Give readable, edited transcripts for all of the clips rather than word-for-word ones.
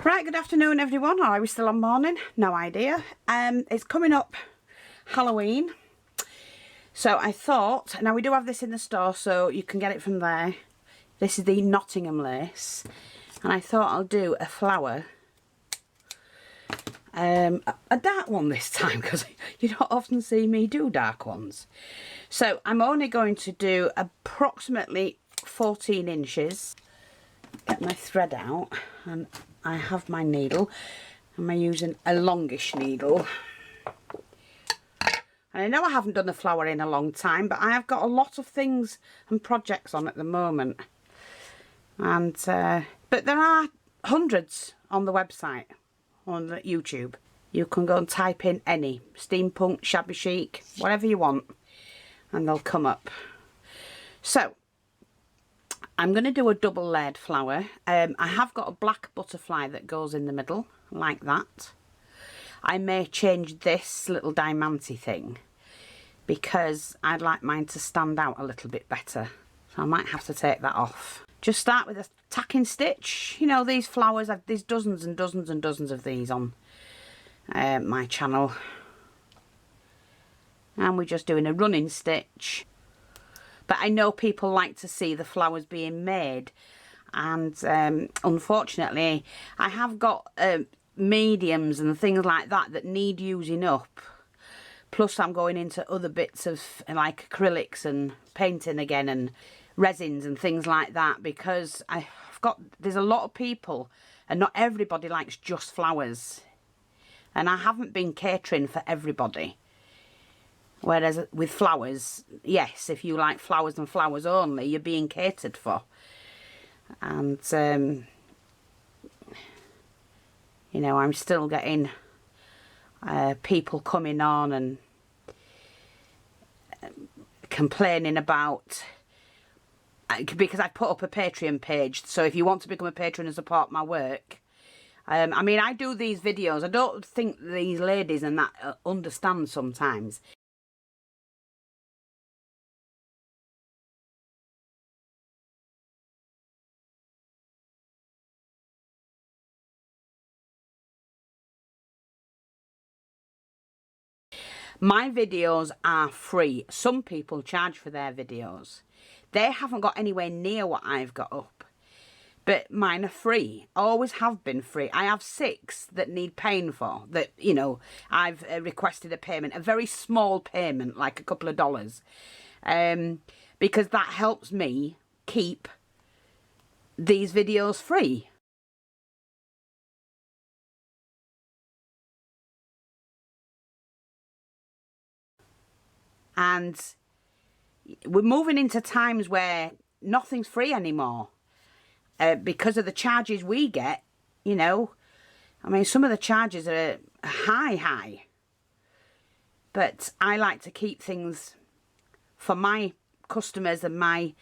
Right, good afternoon everyone, or are we still on morning? No idea. It's coming up Halloween, so I thought, now we do have this in the store so you can get it from there. This is the Nottingham lace, and I thought I'll do a flower, a dark one this time, because you don't often see me do dark ones. So I'm only going to do approximately 14 inches. Get my thread out, and I have my needle. I'm using a longish needle. And I know I haven't done a flower in a long time, but I have got a lot of things and projects on at the moment. And but there are hundreds on the website, on the YouTube. You can go and type in any, steampunk, shabby chic, whatever you want, and they'll come up. So I'm going to do a double layered flower. I have got a black butterfly that goes in the middle, like that. I may change this little diamante thing, because I'd like mine to stand out a little bit better. So I might have to take that off. Just start with a tacking stitch. You know, these flowers, there's dozens and dozens and dozens of these on my channel. And we're just doing a running stitch. But I know people like to see the flowers being made, and unfortunately I have got mediums and things like that that need using up. Plus I'm going into other bits of like acrylics and painting again and resins and things like that, because there's a lot of people and not everybody likes just flowers, and I haven't been catering for everybody. Whereas with flowers, yes, if you like flowers and flowers only, you're being catered for. And, you know, I'm still getting people coming on and complaining about, because I put up a Patreon page. So if you want to become a patron and support my work, I mean, I do these videos. I don't think these ladies and that understand sometimes. My videos are free. Some people charge for their videos. They haven't got anywhere near what I've got up. But mine are free. Always have been free. I have 6 that need paying for. That, you know, I've requested a payment. A very small payment, like a couple of dollars. Because that helps me keep these videos free. And we're moving into times where nothing's free anymore, because of the charges we get. You know, I mean, some of the charges are high, but I like to keep things for my customers and my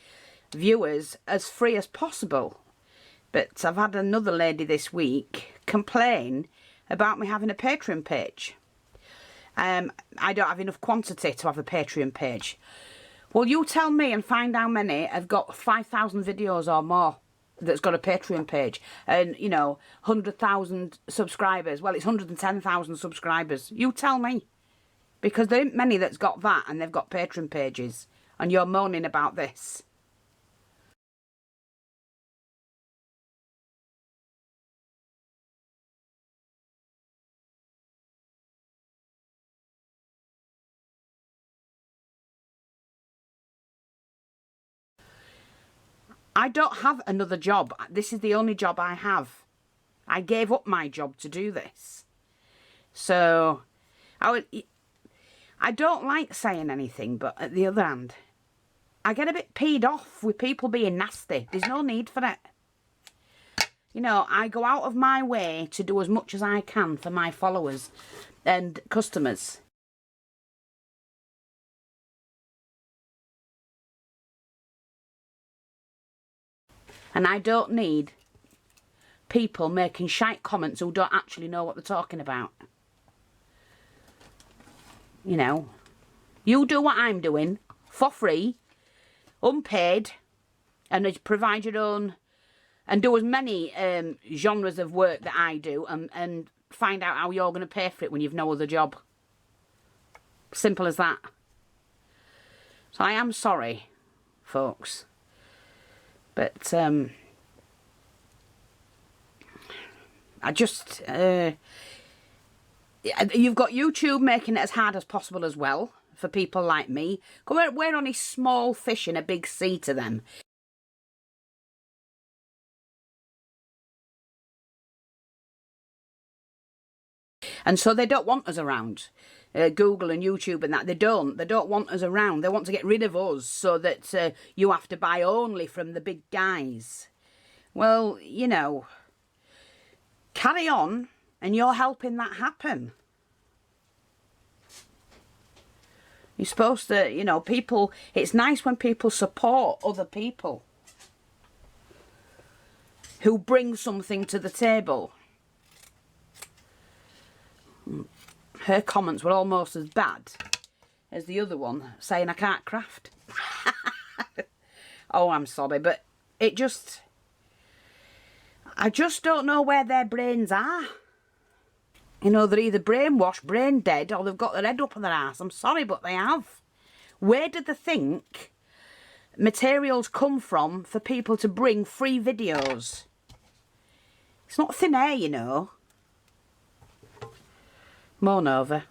viewers as free as possible. But I've had another lady this week complain about me having a Patreon page. I don't have enough quantity to have a Patreon page. Well, you tell me and find how many have got 5,000 videos or more that's got a Patreon page. And, you know, 100,000 subscribers. Well, it's 110,000 subscribers. You tell me. Because there ain't many that's got that and they've got Patreon pages. And you're moaning about this. I don't have another job. This is the only job I have. I gave up my job to do this. So, I don't like saying anything, but at the other hand, I get a bit peed off with people being nasty. There's no need for it. You know, I go out of my way to do as much as I can for my followers and customers. And I don't need people making shite comments who don't actually know what they're talking about. You know, you do what I'm doing for free, unpaid, and provide your own and do as many genres of work that I do, and find out how you're going to pay for it when you've no other job. Simple as that. So I am sorry, folks, but I just you've got YouTube making it as hard as possible as well for people like me. We're only small fish in a big sea to them. And so they don't want us around. Google and YouTube and that, they don't want us around. They want to get rid of us so that you have to buy only from the big guys. Well, you know, carry on, and you're helping that happen. You're supposed to, you know, people, it's nice when people support other people who bring something to the table. Her comments were almost as bad as the other one, saying I can't craft. Oh, I'm sorry, but it just... I just don't know where their brains are. You know, they're either brainwashed, brain dead, or they've got their head up on their arse. I'm sorry, but they have. Where did they think materials come from for people to bring free videos? It's not thin air, you know. Moan over.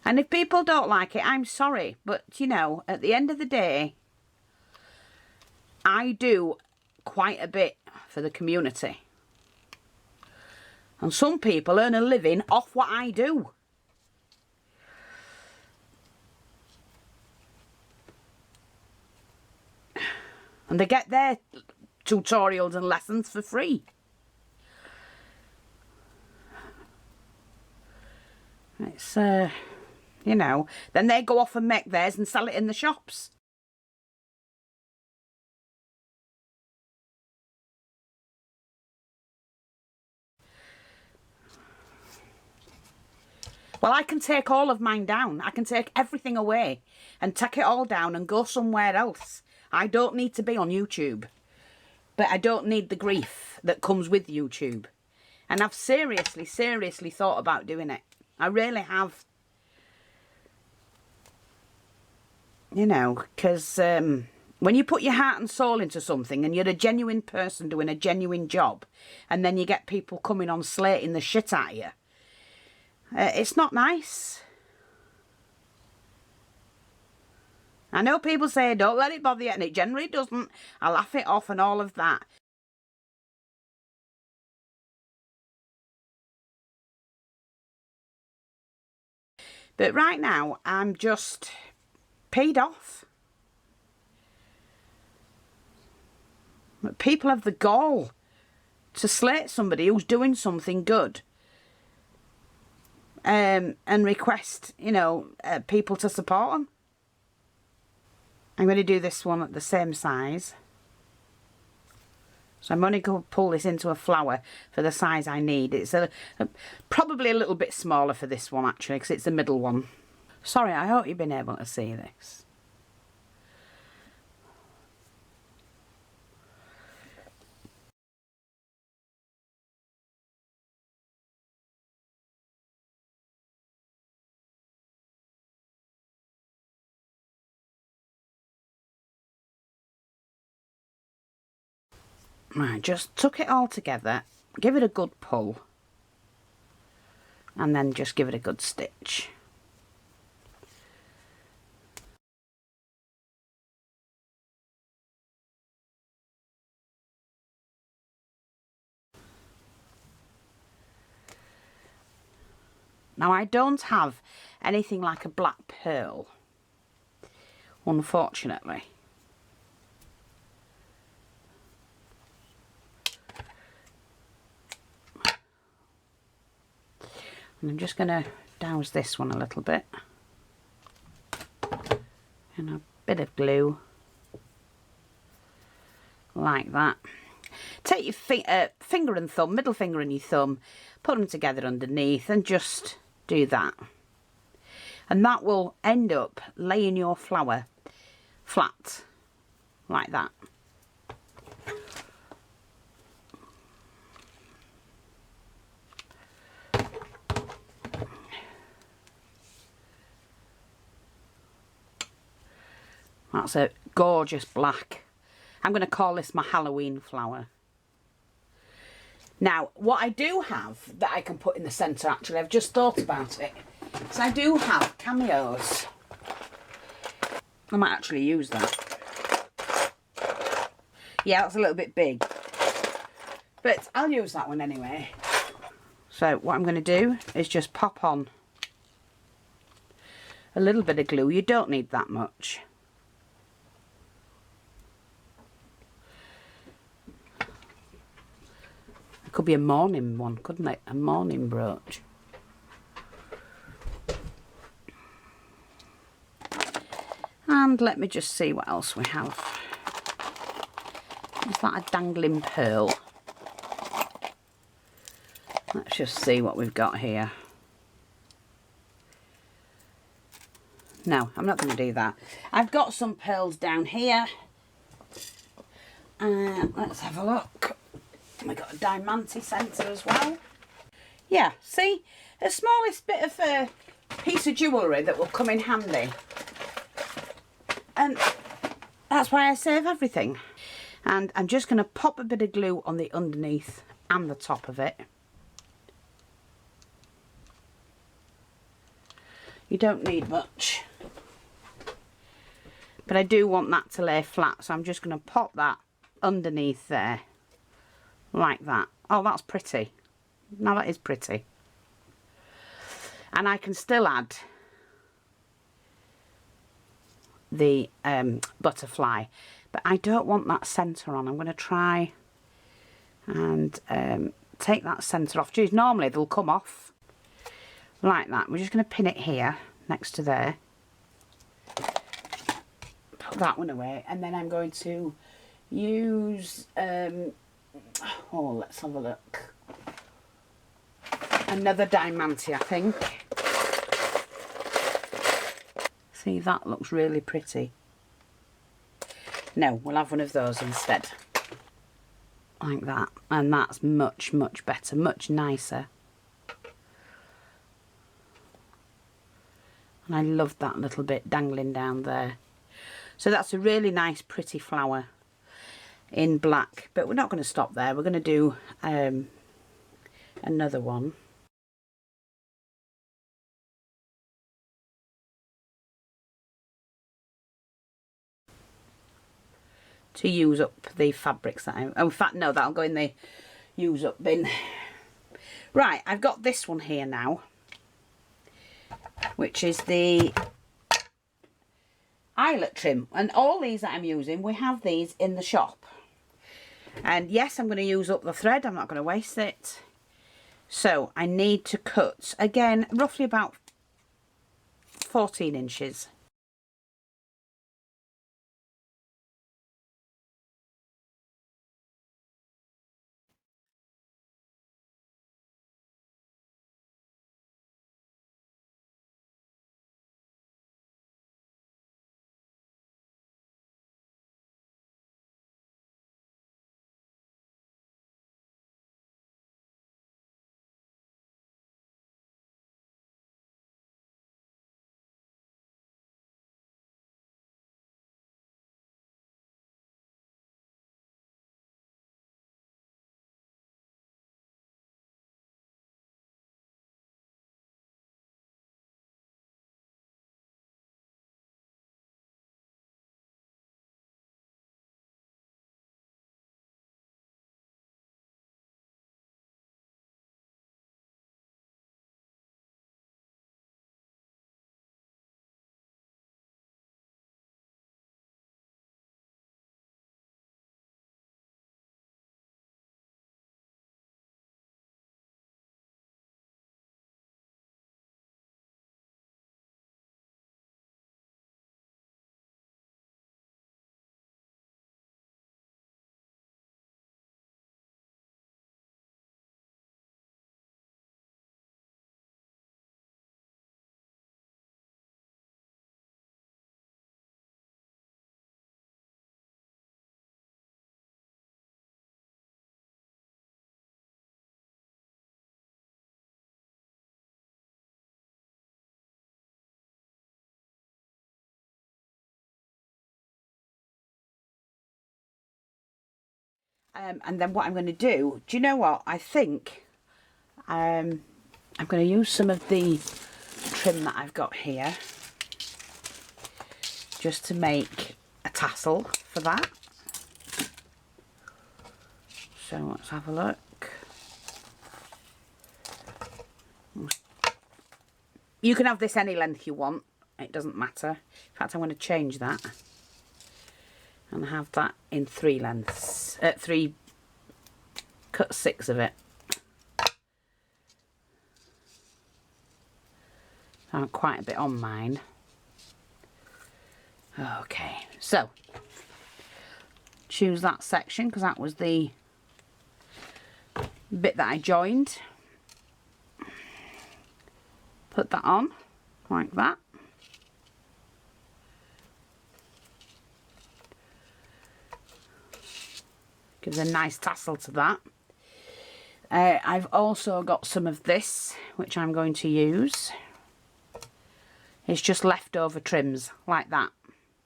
And if people don't like it, I'm sorry. But, you know, at the end of the day, I do quite a bit for the community. And some people earn a living off what I do. And they get their tutorials and lessons for free. It's, you know, then they go off and make theirs and sell it in the shops. Well, I can take all of mine down. I can take everything away and take it all down and go somewhere else. I don't need to be on YouTube. But I don't need the grief that comes with YouTube. And I've seriously thought about doing it. I really have. You know, because when you put your heart and soul into something and you're a genuine person doing a genuine job, and then you get people coming on slating the shit out of you, it's not nice. I know people say don't let it bother you, and it generally doesn't. I laugh it off and all of that. But right now, I'm just paid off. People have the gall to slate somebody who's doing something good. And request, you know, people to support them. I'm going to do this one at the same size. So I'm only going to pull this into a flower for the size I need. It's probably a little bit smaller for this one, actually, because it's the middle one. Sorry, I hope you've been able to see this. Right, just tuck it all together, give it a good pull, and then just give it a good stitch. Now, I don't have anything like a black pearl, unfortunately. And I'm just going to douse this one a little bit. And a bit of glue. Like that. Take your finger and thumb, middle finger and your thumb, put them together underneath and just do that. And that will end up laying your flower flat. Like that. That's a gorgeous black. I'm going to call this my Halloween flower. Now, what I do have that I can put in the centre, actually, I've just thought about it. So I do have cameos. I might actually use that. Yeah, that's a little bit big. But I'll use that one anyway. So what I'm going to do is just pop on a little bit of glue. You don't need that much. It could be a morning one, couldn't it? A morning brooch. And let me just see what else we have. Is that a dangling pearl? Let's just see what we've got here. No, I'm not going to do that. I've got some pearls down here. Let's have a look. We've got a diamante centre as well. Yeah, see? The smallest bit of a piece of jewellery that will come in handy. And that's why I save everything. And I'm just going to pop a bit of glue on the underneath and the top of it. You don't need much. But I do want that to lay flat, so I'm just going to pop that underneath there. Like that. Oh, that's pretty. Now that is pretty. And I can still add the butterfly, but I don't want that centre on. I'm going to try and take that centre off. Geez, normally they'll come off like that. We're just going to pin it here next to there. Put that one away, and then I'm going to use oh, let's have a look. Another diamante, I think. See, that looks really pretty. No, we'll have one of those instead. Like that. And that's much, much better, much nicer. And I love that little bit dangling down there. So that's a really nice, pretty flower in black. But we're not going to stop there. We're going to do another one. To use up the fabrics that I... Oh, in fact, no, that'll go in the use up bin. Right, I've got this one here now, which is the eyelet trim. And all these that I'm using, we have these in the shop. And yes, I'm going to use up the thread. I'm not going to waste it. So I need to cut, again, roughly about 14 inches. And then what I'm going to do you know what? I think I'm going to use some of the trim that I've got here just to make a tassel for that. So let's have a look. You can have this any length you want, it doesn't matter. In fact, I'm going to change that and have that in 3 lengths, cut 6 of it. I'm quite a bit on mine. Okay, so choose that section because that was the bit that I joined. Put that on like that. Gives a nice tassel to that. I've also got some of this which I'm going to use. It's just leftover trims like that,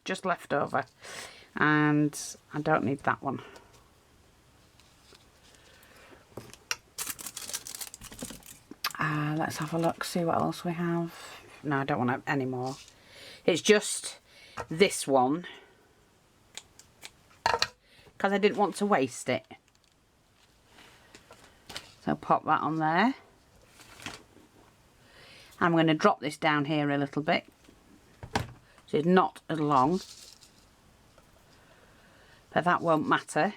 just leftover, and I don't need that one. Let's have a look, see what else we have. No, I don't want any more. It's just this one because I didn't want to waste it. So pop that on there. I'm going to drop this down here a little bit so it's not as long, but that won't matter.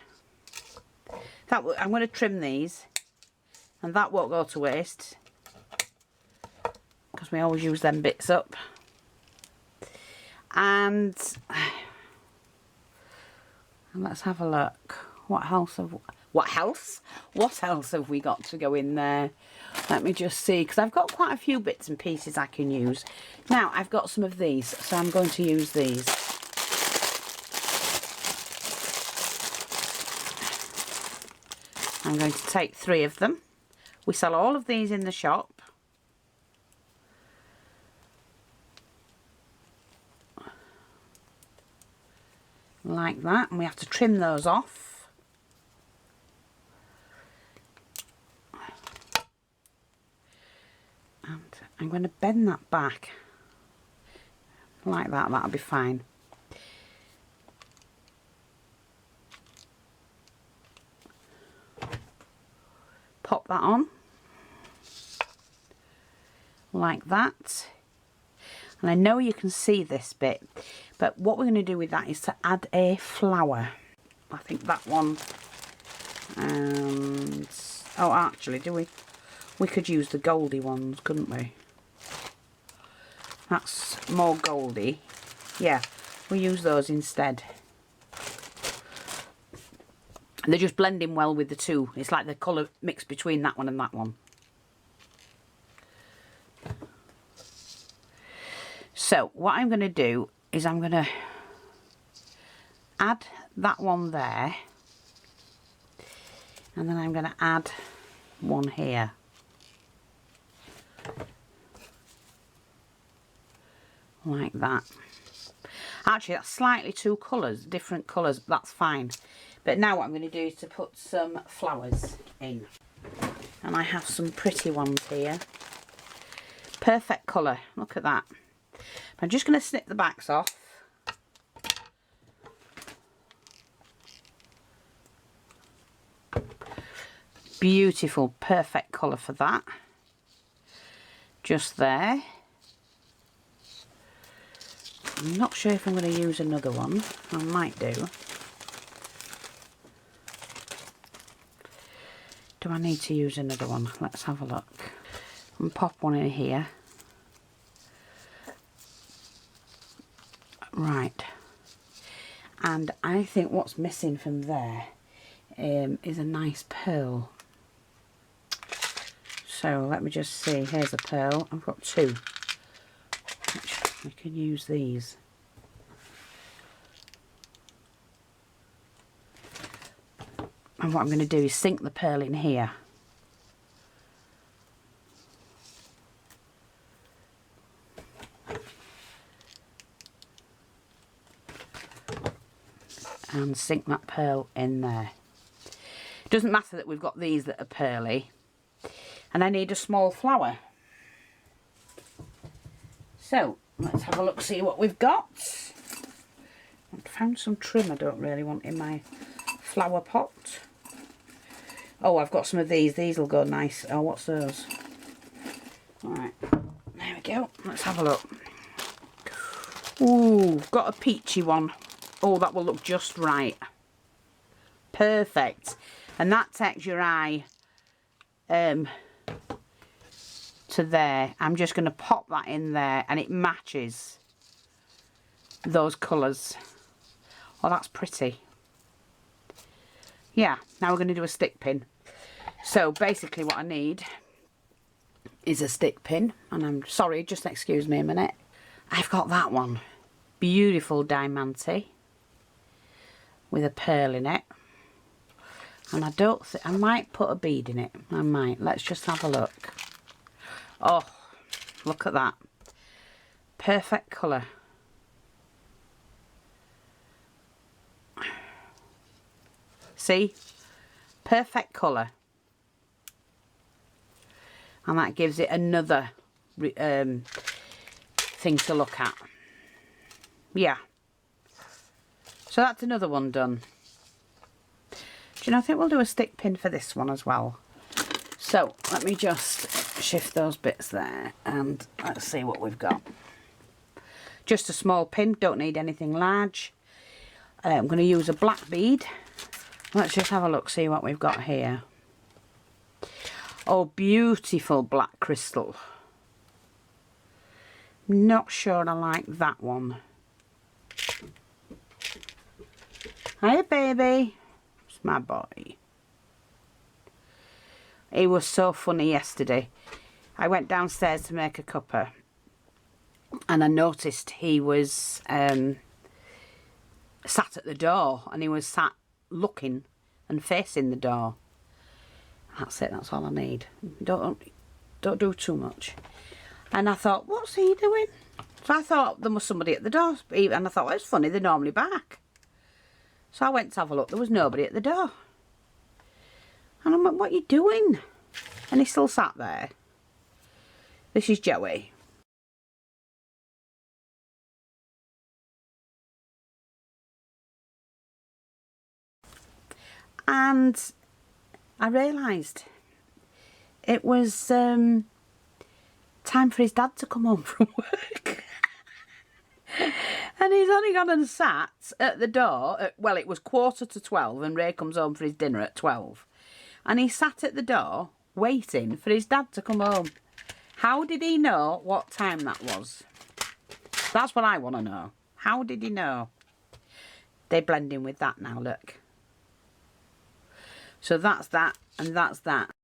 I'm going to trim these and that won't go to waste because we always use them bits up. And let's have a look. What else have we got to go in there? Let me just see, because I've got quite a few bits and pieces I can use. Now I've got some of these, so I'm going to use these. I'm going to take 3 of them. We sell all of these in the shop. Like that, and we have to trim those off. And I'm going to bend that back like that, that'll be fine. Pop that on like that. And I know you can see this bit, but what we're going to do with that is to add a flower. I think that one, and oh, actually, we could use the goldy ones, couldn't we? That's more goldy. Yeah, we'll use those instead. They're just blending well with the two. It's like the colour mixed between that one and that one. So what I'm going to do is I'm going to add that one there, and then I'm going to add one here. Like that. Actually, that's slightly two colours, different colours, that's fine. But now what I'm going to do is to put some flowers in. And I have some pretty ones here. Perfect colour, look at that. I'm just going to snip the backs off. Beautiful, perfect colour for that. Just there. I'm not sure if I'm going to use another one. I might do. Do I need to use another one? Let's have a look. And pop one in here. Right. And I think what's missing from there is a nice pearl. So let me just see. Here's a pearl. I've got 2. We can use these. And what I'm going to do is sink the pearl in here. And sink that pearl in there. Doesn't matter that we've got these that are pearly. And I need a small flower. So, let's have a look, see what we've got. I found some trim I don't really want in my flower pot. Oh, I've got some of these. These will go nice. Oh, what's those? Alright, there we go. Let's have a look. Ooh, got a peachy one. Oh, that will look just right. Perfect. And that takes your eye to there. I'm just going to pop that in there and it matches those colours. Oh, that's pretty. Yeah, now we're going to do a stick pin. So basically what I need is a stick pin. And I'm sorry, just excuse me a minute. I've got that one. Beautiful diamante with a pearl in it. And I don't think, I might put a bead in it. I might. Let's just have a look. Oh, look at that. Perfect colour. See? Perfect colour. And that gives it another thing to look at. Yeah. So that's another one done. Do you know, I think we'll do a stick pin for this one as well. So, let me just shift those bits there and let's see what we've got. Just a small pin, don't need anything large. I'm going to use a black bead. Let's just have a look, see what we've got here. Oh, beautiful black crystal. Not sure I like that one. Hiya, baby. It's my boy. He was so funny yesterday. I went downstairs to make a cuppa and I noticed he was sat at the door, and he was sat looking and facing the door. That's it, that's all I need. Don't do too much. And I thought, what's he doing? So I thought there was somebody at the door, and I thought, well, it's funny, they're normally back. So I went to have a look, there was nobody at the door. And I'm like, what are you doing? And he still sat there. This is Joey. And I realised it was time for his dad to come home from work. And he's only gone and sat at the door at, well, it was 11:45 and Ray comes home for his dinner at 12. And he sat at the door waiting for his dad to come home. How did he know what time that was? That's what I want to know. How did he know? They blend in with that now, look. So that's that and that's that.